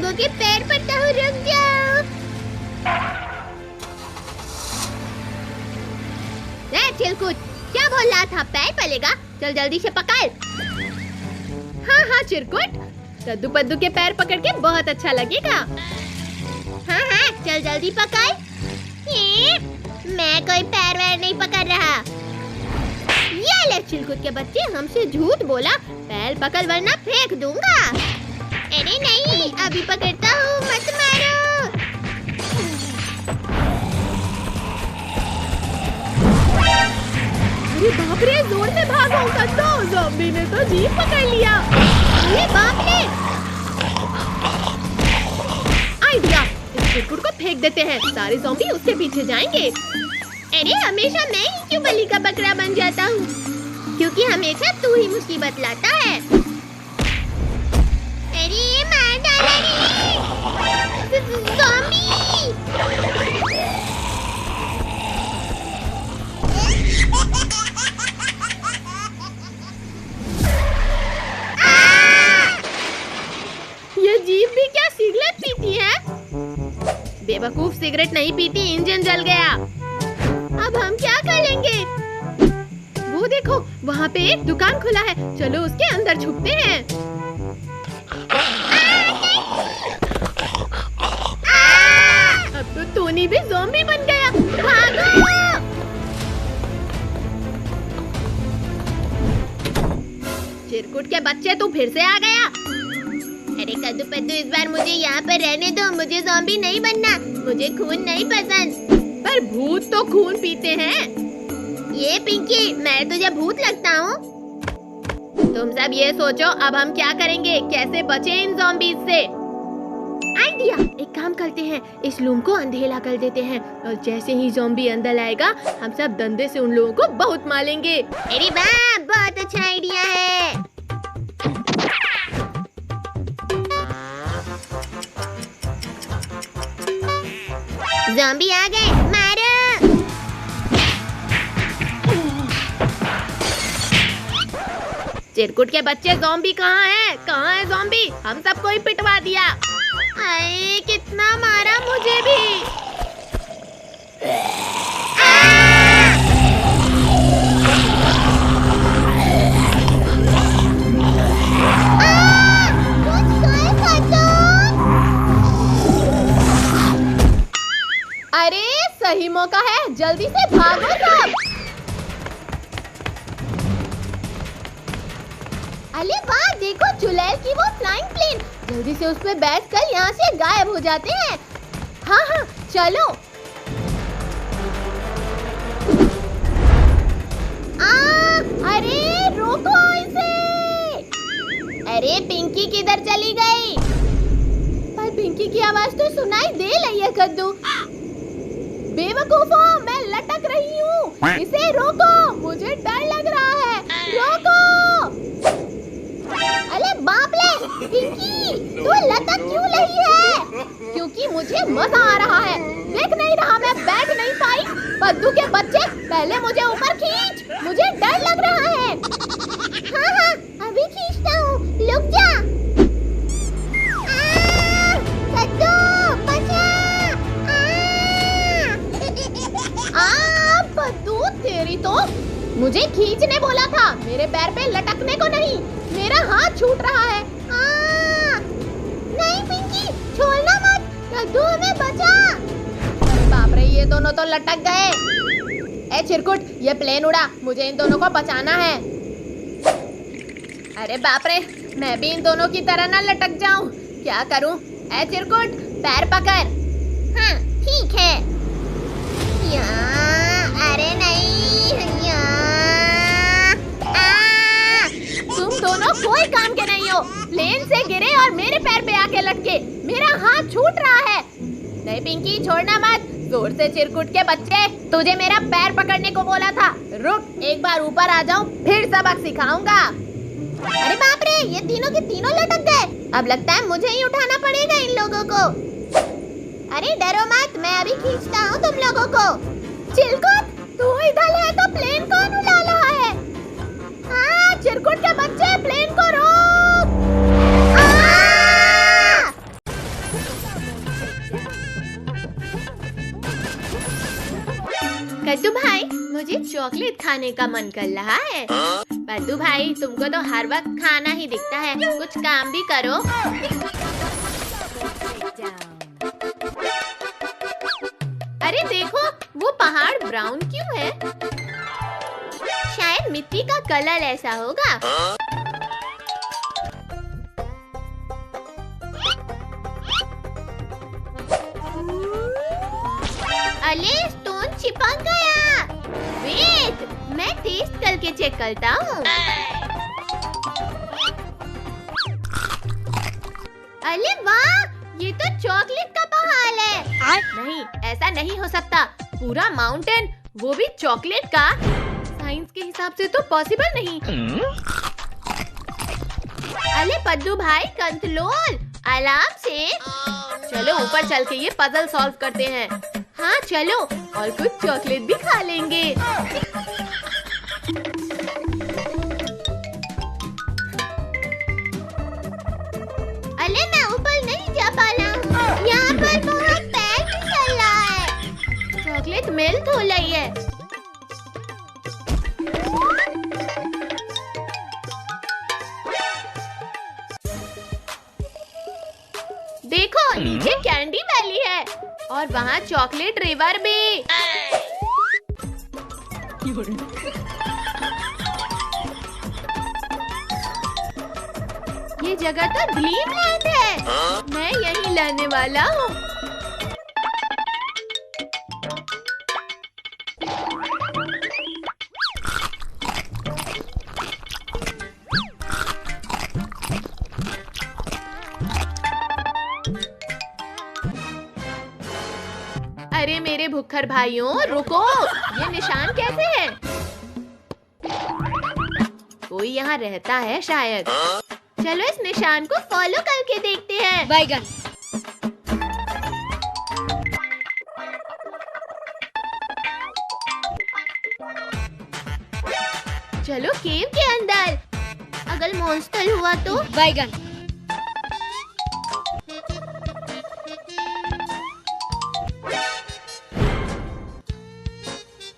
लोगों के पैर पड़ता हूँ, रुक जाओ। चिलकुट, क्या बोल रहा था? पैर पलेगा? चल जल्दी से पकड़। हाँ हाँ चिरकुट, कद्दू पद्दू के पैर पकड़ के बहुत अच्छा लगेगा। हाँ हाँ चल जल्दी पकड़। मैं कोई पैर वैर नहीं पकड़ रहा। ये ले चिलकुट के बच्चे, हमसे झूठ बोला। पैर पकड़ वरना फेंक दूंगा। अरे नहीं, अभी पकड़ता हूँ, मत मारो। अरे बाप रे, जोर से भागो कद्दू, ज़ॉम्बी ने तो जीप पकड़ लिया। अरे बाप रे, आइडिया, इस चिरकुट को फेंक देते हैं, सारे ज़ॉम्बी उसके पीछे जाएंगे। अरे हमेशा मैं ही क्यों बलि का बकरा बन जाता हूँ? क्योंकि हमेशा तू ही मुसीबत लाता है। अरे मार डाला रे ज़ॉम्बी। ये जीप भी क्या सिगरेट पीती है? बेवकूफ, सिगरेट नहीं पीती, इंजन जल गया। अब हम क्या करेंगे? वो देखो, वहाँ पे एक दुकान खुला है, चलो उसके अंदर छुपते हैं। अब तो टोनी भी ज़ॉम्बी बन गया, भागो! चिरकुट के बच्चे, तू फिर से आ गया। अरे कद्दू पद्दू, इस बार मुझे यहाँ पर रहने दो, मुझे ज़ॉम्बी नहीं बनना, मुझे खून नहीं पसंद। पर भूत तो खून पीते हैं। ये पिंकी, मैं तुझे भूत लगता हूँ? तुम सब ये सोचो, अब हम क्या करेंगे, कैसे बचे इन ज़ॉम्बीज से? आइडिया, एक काम करते हैं, इस रूम को अंधेरा कर देते हैं और जैसे ही ज़ॉम्बी अंदर आएगा, हम सब डंडे से उन लोगों को बहुत मारेंगे। अरे वाह, बहुत अच्छा आइडिया है। ज़ॉम्बी आ गए, मारो! चिरकुट के बच्चे, ज़ॉम्बी कहाँ है? कहाँ है ज़ॉम्बी? हम सबको ही पिटवा दिया। आए, कितना मारा मुझे भी। अरे सही मौका है, जल्दी से भागो सब। अरे वाह, देखो चुड़ैल की वो फ्लाइंग प्लेन, जल्दी से उस पे बैठकर यहाँ से गायब हो जाते हैं। हाँ हाँ चलो। अरे रोको इसे। अरे पिंकी किधर चली गई? पर पिंकी की आवाज तो सुनाई दे रही है कद्दू। बेवकूफो, मैं लटक रही हूँ, इसे रोको, मुझे डर लग रहा है, रोको। अरे बाप रे, पिंकी, तू लटक क्यों रही है? क्योंकि मुझे मजा आ रहा है, देख नहीं रहा मैं बैठ नहीं पाई? कद्दू के बच्चे, पहले मुझे ऊपर खींच, मुझे डर लग रहा है। हाँ हाँ, अभी खींचता हूँ, रुक जा। कद्दू, बचा! कद्दू, तेरी तो, मुझे खींचने बोला था, मेरे पैर पे लटकने को नहीं, मेरा हाथ छूट रहा है। नहीं पिंकी, छोड़ना मत, कद्दू हमें बचा। अरे बाप रे, ये दोनों तो लटक गए। ए चिरकुट, ये प्लेन उड़ा, मुझे इन दोनों को बचाना है। अरे बाप रे, मैं भी इन दोनों की तरह ना लटक जाऊं, क्या करूं? ए चिरकुट, पैर पकड़। हाँ ठीक है। अरे नहीं, तुम दोनों कोई काम के नहीं हो, प्लेन से गिरे और मेरे पैर पे आके लटके, मेरा हाथ छूट रहा है। नहीं पिंकी, छोड़ना मत, जोर से चिरकुट के बच्चे, तुझे मेरा पैर पकड़ने को बोला था। रुक, एक बार ऊपर आ जाऊं, फिर सबक सिखाऊंगा। अरे बाप रे, ये तीनों के तीनों लटक गए, अब लगता है मुझे ही उठाना पड़ेगा इन लोगों को। अरे डरो मत, मैं अभी खींचता हूँ तुम लोगों को। चिरकुट, तू इधर है तो प्लेन कौन उड़ा रहा है? हाँ, चिरकुट के बच्चे, प्लेन को रोक। चॉकलेट खाने का मन कर रहा है। पद्दू भाई, तुमको तो हर वक्त खाना ही दिखता है, कुछ काम भी करो। अरे देखो, वो पहाड़ ब्राउन क्यों है? शायद मिट्टी का कलर ऐसा होगा। अरे स्टोन चिपक गया। वेट, मैं टेस्ट करके चेक करता हूँ। अरे वाह, ये तो चॉकलेट का पहाड़ है। नहीं, ऐसा नहीं हो सकता। पूरा माउंटेन, वो भी चॉकलेट का। साइंस के हिसाब से तो पॉसिबल नहीं। अरे पद्दू भाई, कंट्रोल, आराम से। चलो ऊपर चल के ये पजल सॉल्व करते हैं। हाँ चलो, और कुछ चॉकलेट भी खा लेंगे। अरे मैं ऊपर नहीं जा पा रहा हूँ। यहाँ पर बहुत पैर फिसल रहा है। चॉकलेट मेल्ट हो रही है। देखो, नीचे कैंडी वैली है और वहाँ चॉकलेट रिवर भी। ये जगह तो ड्रीम लैंड है। मैं यहीं लाने वाला हूँ। अरे मेरे भुक्खर भाइयों, रुको। ये निशान कैसे है? कोई यहाँ रहता है शायद। चलो इस निशान को फॉलो करके देखते हैं। बैगन। चलो केव के अंदर। अगर मॉन्स्टर हुआ तो? बैगन।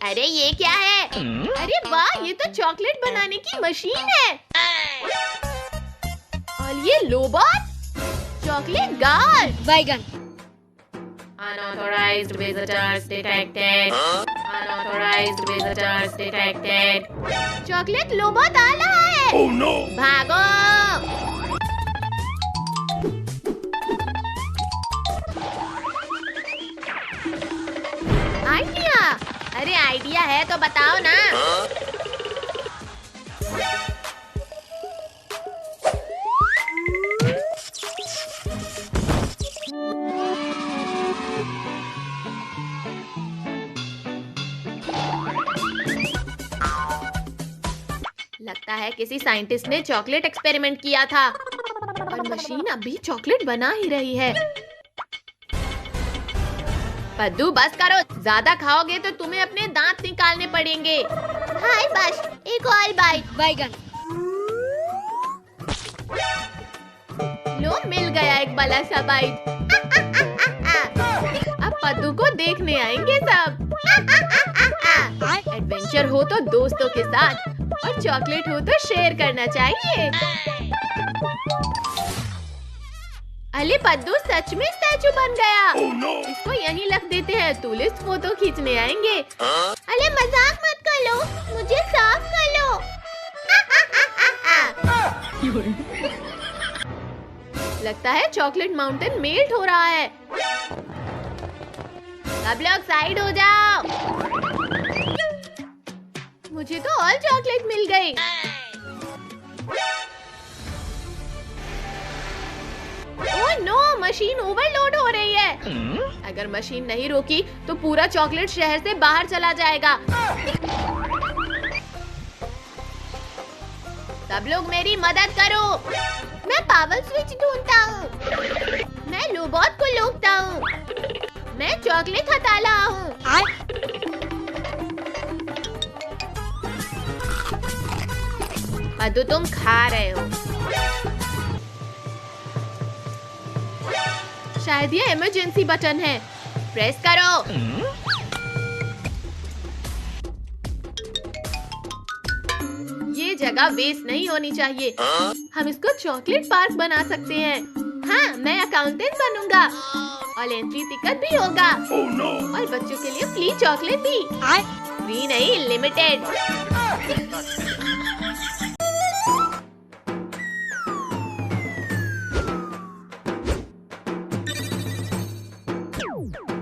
अरे ये क्या है? अरे वाह, ये तो चॉकलेट बनाने की मशीन है। और ये लोबॉट, चॉकलेट गार्ड। बैगन। Unauthorized visitors detected. Unauthorized visitors detected. Chocolate Lobot आ रहा है। Oh no! भागो! आइडिया। अरे आइडिया है तो बताओ ना। लगता है किसी साइंटिस्ट ने चॉकलेट एक्सपेरिमेंट किया था और मशीन अभी चॉकलेट बना ही रही है। पद्दू बस करो, ज्यादा खाओगे तो तुम्हें अपने दांत निकालने पड़ेंगे। हाय बस, एक और बाइट। बैगन। लो, मिल गया एक बड़ा सा बाइट। अब पद्दू को देखने आएंगे सब। एडवेंचर हो तो दोस्तों के साथ और चॉकलेट हो तो शेयर करना चाहिए। अरे पद्दू सच में स्टैचू बन गया। oh, no. इसको यहीं रख देते हैं, टूरिस्ट फोटो खींचने आएंगे। अरे मजाक मत कर लो, मुझे साफ कर लो। लगता है चॉकलेट माउंटेन मेल्ट हो रहा है। सब लोग साइड हो जाओ। मुझे तो और चॉकलेट मिल गई। ओह नो, मशीन ओवरलोड हो रही है। अगर मशीन नहीं रोकी तो पूरा चॉकलेट शहर से बाहर चला जाएगा। सब लोग मेरी मदद करो। मैं पावर स्विच ढूंढता हूँ। मैं लोबॉट को रोकता हूँ। मैं चॉकलेट हटा रहा हूँ। पद्दू तुम खा रहे हो। शायद ये इमरजेंसी बटन है, प्रेस करो। ये जगह वेस्ट नहीं होनी चाहिए। हम इसको चॉकलेट पार्क बना सकते हैं। हाँ, मैं अकाउंटेंट बनूंगा और एंट्री टिकट भी होगा। और बच्चों के लिए फ्री चॉकलेट भी। फ्री नहीं, लिमिटेड।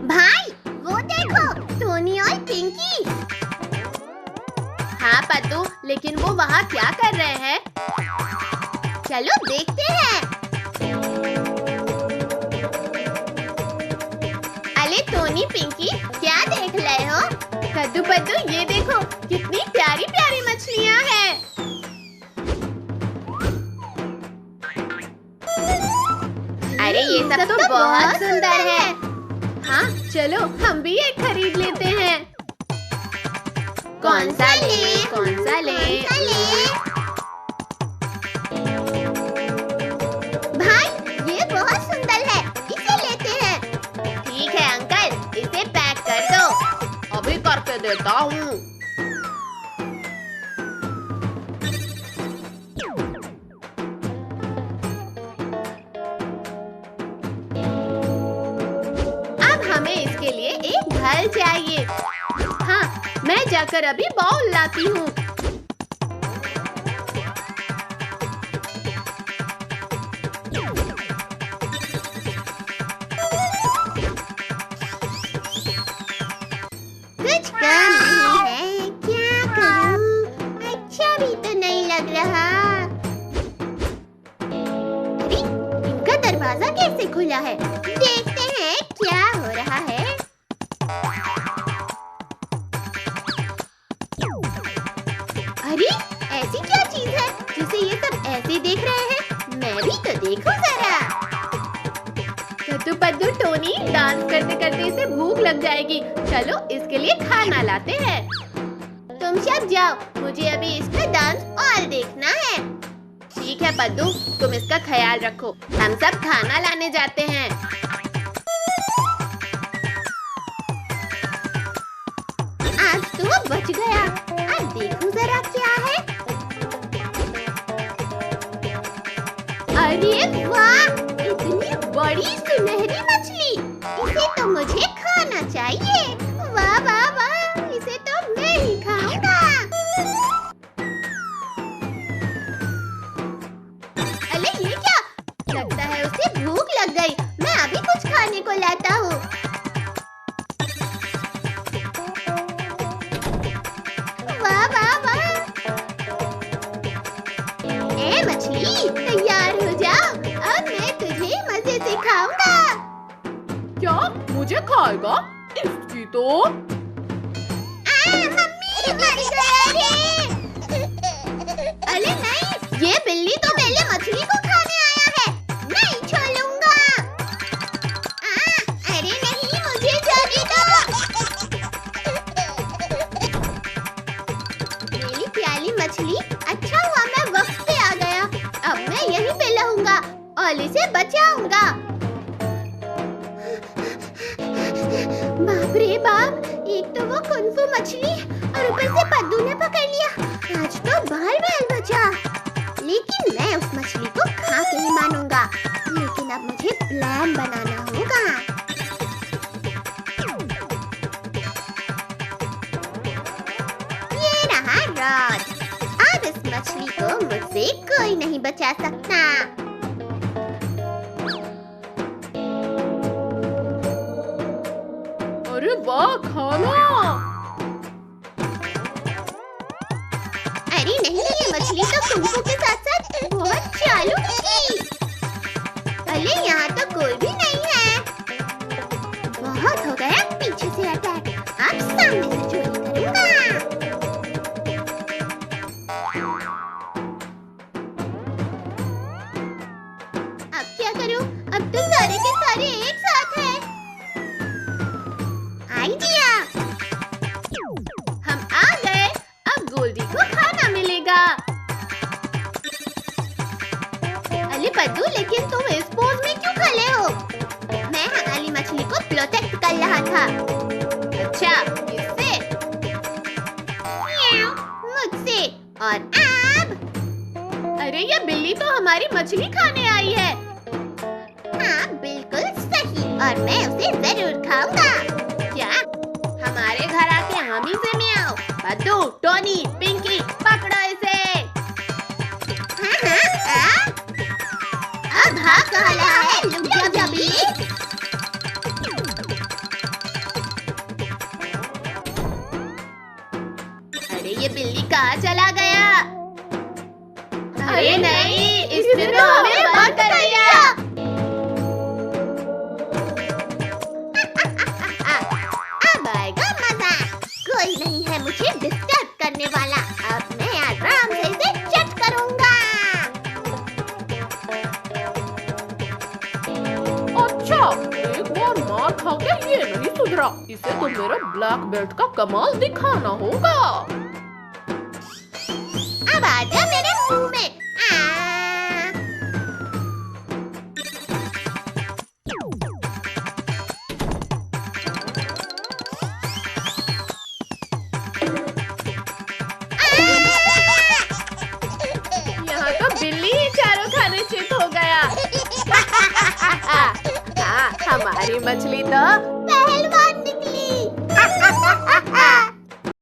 भाई, वो देखो, टोनी और पिंकी। हाँ पद्दू, लेकिन वो वहाँ क्या कर रहे हैं? चलो देखते हैं। अरे टोनी, पिंकी, क्या देख रहे हो? कद्दू पद्दू, ये देखो कितनी प्यारी प्यारी मछलियाँ हैं। अरे ये सब तो बहुत सुंदर है। हाँ, चलो हम भी एक खरीद लेते हैं। कौन सा ले? कौन सा ले? भाई, ये बहुत सुंदर है, इसे लेते हैं। ठीक है अंकल, इसे पैक कर दो। अभी करके देता हूँ। अब हमें इसके लिए एक घर चाहिए। हाँ, मैं जाकर अभी बाउल लाती हूँ। कुछ काम नहीं है, क्या करूं? अच्छा भी तो नहीं लग रहा। अरे, इनका दरवाजा कैसे खुला है? देखते हैं क्या हो रहा है। अरे, ऐसी क्या चीज है जिसे ये सब ऐसे देख रहे हैं? मैं भी तो देखूं जरा। कद्दू पद्दू, टोनी, डांस करते करते इसे भूख लग जाएगी। चलो इसके लिए खाना लाते हैं। तुम सब जाओ, मुझे अभी इसका डांस और देखना है। ठीक है पद्दू, तुम इसका ख्याल रखो। हम सब खाना लाने जाते हैं। आज तो बच गया। अब देखूं जरा क्या है। अरे वाह, इतनी बड़ी सुनहरी मछली। इसे तो मुझे खाना चाहिए। वाह वाह वाह, इसे तो मैं ही खाऊंगा। अरे ये क्या? लगता है उसे भूख लग गई। मैं अभी कुछ खाने को लाता हूँ। वाह वाह वाह। ए मछली, तैयार हो जाओ। अब मैं तुझे मजे से खाऊंगा। क्या मुझे खाएगा? इसकी तो मम्मी, मर गया रे। अरे नहीं, ये बिल्ली तो पहले मछली को खाने आया है। नहीं छोड़ूंगा। अरे नहीं, मुझे जाने दो। मेरी प्याली मछली, अच्छा हुआ मैं वक्त पे आ गया। अब मैं यहीं पे रहूंगा और इसे बचाऊंगा। बाप रे बाप, एक तो वो कुनफू मछली और ऊपर से पद्दू ने पकड़ लिया। आज तो बाल बाल बचा। लेकिन मैं उस मछली को खा के ही मानूंगा। लेकिन अब मुझे प्लान बनाना होगा। ये रहा रॉड। अब इस मछली को मुझसे कोई नहीं बचा सकता। अरे वाह, खाना। अरे नहीं, ये मछली तो कुंफू के साथ साथ बहुत चालू थी। अरे यहाँ तो कोई भी नहीं है। बहुत हो गया पीछे से अटैक। अब सामने से चोरी करूंगा। अब क्या करूं? अब तो सारे के सारे एक साथ हैं। आइडिया। हम आ गए। अब गोल्डी को खाना मिलेगा। अरे पद्दू, लेकिन तुम इस पोज में क्यों खड़े हो? मैं हमारी मछली को प्रोटेक्ट कर रहा था। अच्छा, किससे? मुझसे। और अब अरे ये बिल्ली तो हमारी मछली खाने आई है। हाँ बिल्कुल सही, और मैं उसे जरूर खाऊंगा। क्या? हमारे घर आके हम ही से मियाओ। पद्दू, टोनी, पिंकी, पकड़ो इसे। हाँ, अब भाग कहाँ रहा है, लुक जा बिल्ली। अरे ये बिल्ली कहाँ चला गया? अरे नहीं, इसने तो हमें बंद कर दिया। अब आएगा मजा। कोई नहीं है मुझे डिस्टर्ब करने वाला। अब मैं आराम से इसे चट करूंगा। अच्छा, एक बार मार खा के ये नहीं सुधरा। इसे तो मेरा ब्लैक बेल्ट का कमाल दिखाना होगा। अब आजा मेरे मुंह में। यहाँ तो बिल्ली ही चारों खाने चित हो गया। हाँ, हमारी मछली तो पहलवान निकली।